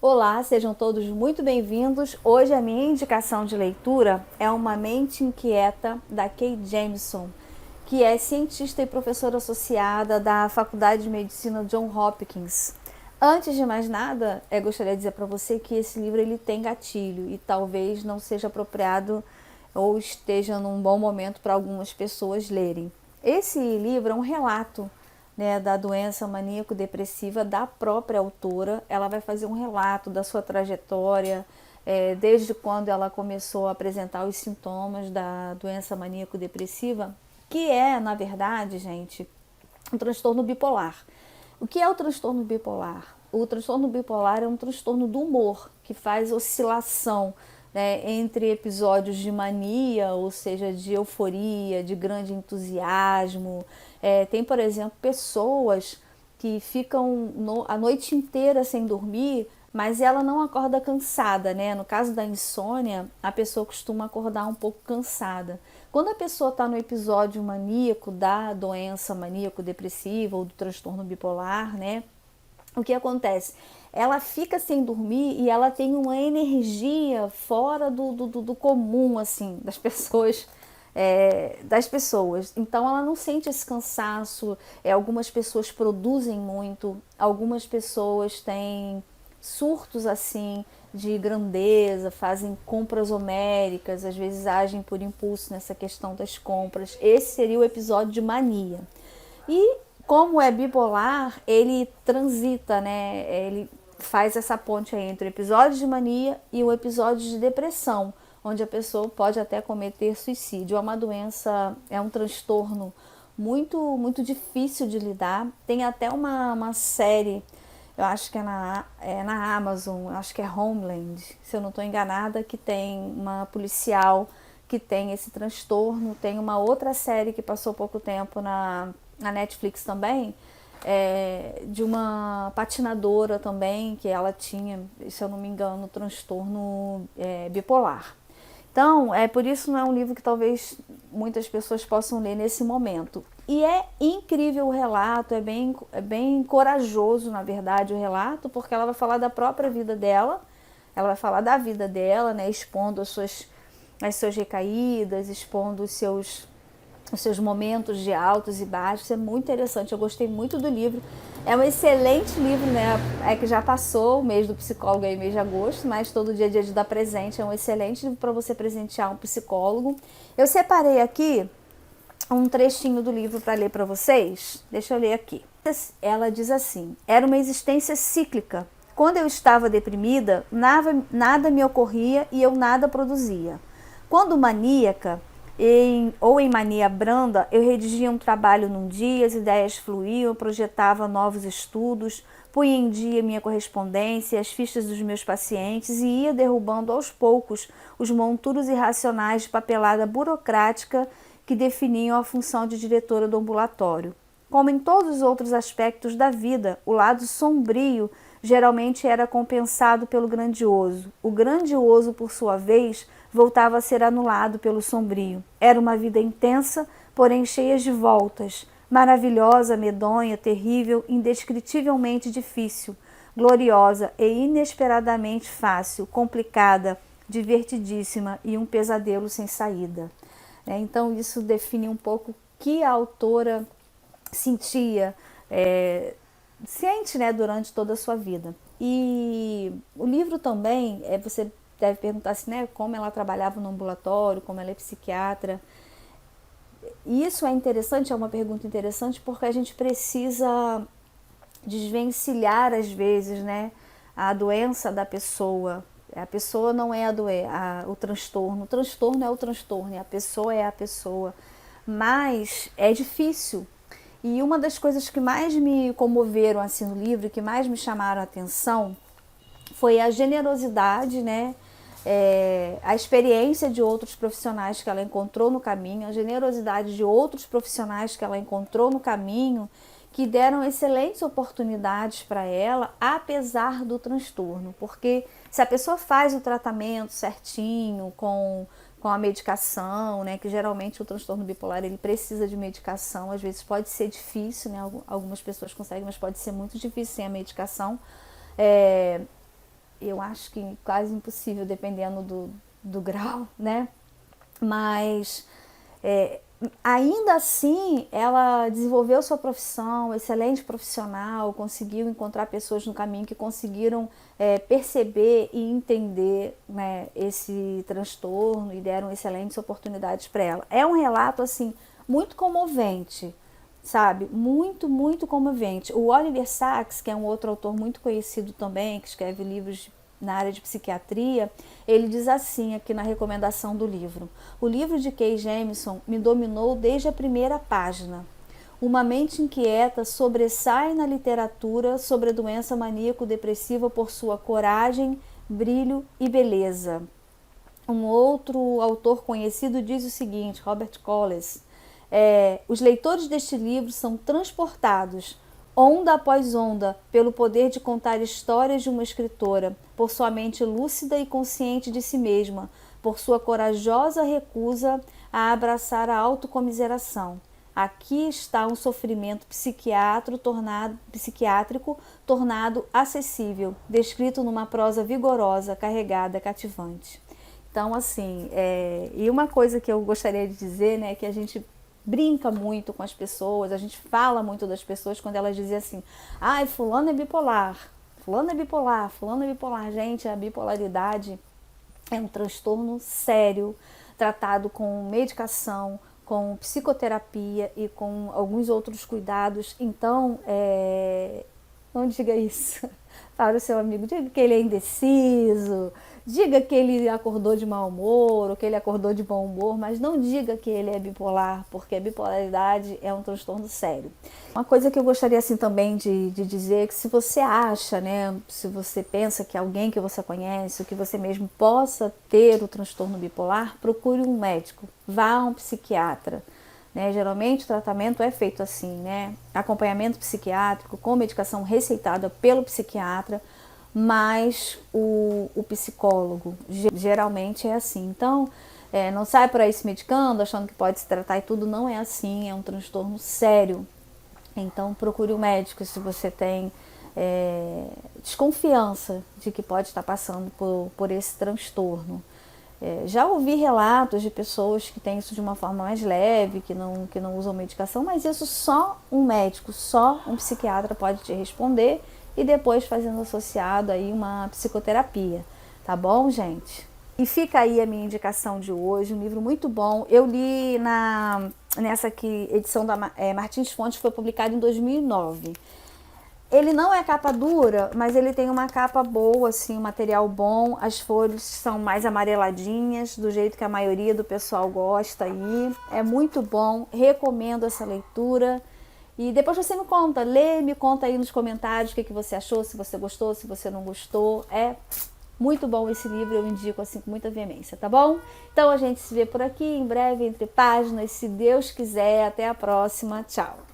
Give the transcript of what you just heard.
Olá, sejam todos muito bem-vindos. Hoje a minha indicação de leitura é Uma Mente Inquieta, da Kay Jamison, que é cientista e professora associada da Faculdade de Medicina John Hopkins. Antes de mais nada, gostaria de dizer para você que esse livro ele tem gatilho e talvez não seja apropriado ou esteja num bom momento para algumas pessoas lerem. Esse livro é um relato, né, da doença maníaco-depressiva da própria autora. Ela vai fazer um relato da sua trajetória, desde quando ela começou a apresentar os sintomas da doença maníaco-depressiva, que é, na verdade, gente, um transtorno bipolar. O que é o transtorno bipolar? O transtorno bipolar é um transtorno do humor, que faz oscilação, né, entre episódios de mania, ou seja, de euforia, de grande entusiasmo. Tem, por exemplo, pessoas que ficam a noite inteira sem dormir, mas ela não acorda cansada, né? No caso da insônia, a pessoa costuma acordar um pouco cansada. Quando a pessoa está no episódio maníaco da doença maníaco-depressiva ou do transtorno bipolar, né? O que acontece? Ela fica sem dormir e ela tem uma energia fora do comum, assim, das pessoas. Então ela não sente esse cansaço. Algumas pessoas produzem muito, algumas pessoas têm surtos assim de grandeza, fazem compras homéricas, às vezes agem por impulso nessa questão das compras. Esse seria o episódio de mania. E como é bipolar, ele transita, né? Ele faz essa ponte aí entre o episódio de mania e o episódio de depressão, onde a pessoa pode até cometer suicídio. É uma doença, é um transtorno muito difícil de lidar. Tem até uma série, eu acho que é na Amazon, acho que é Homeland, se eu não estou enganada, que tem uma policial que tem esse transtorno. Tem uma outra série que passou pouco tempo na Netflix também, de uma patinadora também, que ela tinha, se eu não me engano, transtorno bipolar. Então, por isso não é um livro que talvez muitas pessoas possam ler nesse momento. E é incrível o relato, é bem corajoso, na verdade, o relato, porque ela vai falar da própria vida dela, ela vai falar da vida dela, né, expondo as suas recaídas, expondo os seus momentos de altos e baixos. É muito interessante, eu gostei muito do livro. É um excelente livro, né? É que já passou o mês do psicólogo aí, mês de agosto, mas todo dia é dia de dar presente. É um excelente livro para você presentear um psicólogo. Eu separei aqui um trechinho do livro para ler para vocês. Deixa eu ler aqui. Ela diz assim: era uma existência cíclica. Quando eu estava deprimida, nada me ocorria e eu nada produzia. Quando maníaca, ou em mania branda, eu redigia um trabalho num dia, as ideias fluíam, eu projetava novos estudos, punha em dia minha correspondência, as fichas dos meus pacientes e ia derrubando aos poucos os monturos irracionais de papelada burocrática que definiam a função de diretora do ambulatório. Como em todos os outros aspectos da vida, o lado sombrio geralmente era compensado pelo grandioso. O grandioso, por sua vez, voltava a ser anulado pelo sombrio. Era uma vida intensa, porém cheia de voltas, maravilhosa, medonha, terrível, indescritivelmente difícil, gloriosa e inesperadamente fácil, complicada, divertidíssima e um pesadelo sem saída. Então isso define um pouco o que a autora sentia, sente, né, durante toda a sua vida. E o livro também, você deve perguntar assim, né, como ela trabalhava no ambulatório, como ela é psiquiatra. E isso é interessante, é uma pergunta interessante, porque a gente precisa desvencilhar, às vezes, né, a doença da pessoa. A pessoa não é o transtorno. O transtorno é o transtorno e a pessoa é a pessoa. Mas é difícil. E uma das coisas que mais me comoveram assim no livro, que mais me chamaram a atenção, foi a generosidade, né? A experiência de outros profissionais que ela encontrou no caminho, a generosidade de outros profissionais que ela encontrou no caminho, que deram excelentes oportunidades para ela, apesar do transtorno. Porque se a pessoa faz o tratamento certinho, com a medicação, né, que geralmente o transtorno bipolar ele precisa de medicação, às vezes pode ser difícil, né, algumas pessoas conseguem, mas pode ser muito difícil sem a medicação. eu acho que quase impossível, dependendo do grau, né? Mas ainda assim ela desenvolveu sua profissão, excelente profissional, conseguiu encontrar pessoas no caminho que conseguiram perceber e entender, né, esse transtorno e deram excelentes oportunidades para ela. É um relato assim muito comovente, sabe? Muito, muito comovente. O Oliver Sacks, que é um outro autor muito conhecido também, que escreve livros na área de psiquiatria, ele diz assim aqui na recomendação do livro: o livro de Kay Jemison me dominou desde a primeira página. Uma mente inquieta sobressai na literatura sobre a doença maníaco-depressiva por sua coragem, brilho e beleza. Um outro autor conhecido diz o seguinte, Robert Collis: os leitores deste livro são transportados, onda após onda, pelo poder de contar histórias de uma escritora, por sua mente lúcida e consciente de si mesma, por sua corajosa recusa a abraçar a autocomiseração. Aqui está um sofrimento psiquiátrico tornado acessível, descrito numa prosa vigorosa, carregada, cativante. Então, assim, e uma coisa que eu gostaria de dizer, né, que a gente brinca muito com as pessoas, a gente fala muito das pessoas quando elas dizem assim: ai, fulano é bipolar, fulano é bipolar, fulano é bipolar. Gente, a bipolaridade é um transtorno sério, tratado com medicação, com psicoterapia e com alguns outros cuidados. Então, não diga isso para o seu amigo, diga que ele é indeciso, diga que ele acordou de mau humor ou que ele acordou de bom humor, mas não diga que ele é bipolar, porque a bipolaridade é um transtorno sério. Uma coisa que eu gostaria assim também de dizer é que se você acha, né, se você pensa que alguém que você conhece ou que você mesmo possa ter o transtorno bipolar, procure um médico, vá a um psiquiatra. Né? Geralmente o tratamento é feito assim, né? Acompanhamento psiquiátrico com medicação receitada pelo psiquiatra, mas o psicólogo geralmente é assim. Então, não sai por aí se medicando, achando que pode se tratar e tudo, não é assim, é um transtorno sério. Então, procure um médico se você tem desconfiança de que pode estar passando por esse transtorno. Já ouvi relatos de pessoas que têm isso de uma forma mais leve, que não usam medicação, mas isso só um médico, só um psiquiatra pode te responder e depois fazendo associado aí uma psicoterapia, tá bom, gente? E fica aí a minha indicação de hoje, um livro muito bom. Eu li nessa aqui, edição da Martins Fontes, foi publicado em 2009. Ele não é capa dura, mas ele tem uma capa boa, assim, um material bom. As folhas são mais amareladinhas, do jeito que a maioria do pessoal gosta aí. É muito bom, recomendo essa leitura. E depois você me conta, me conta aí nos comentários o que você achou, se você gostou, se você não gostou. É muito bom esse livro, eu indico assim com muita veemência, tá bom? Então a gente se vê por aqui em breve, entre páginas, se Deus quiser. Até a próxima, tchau!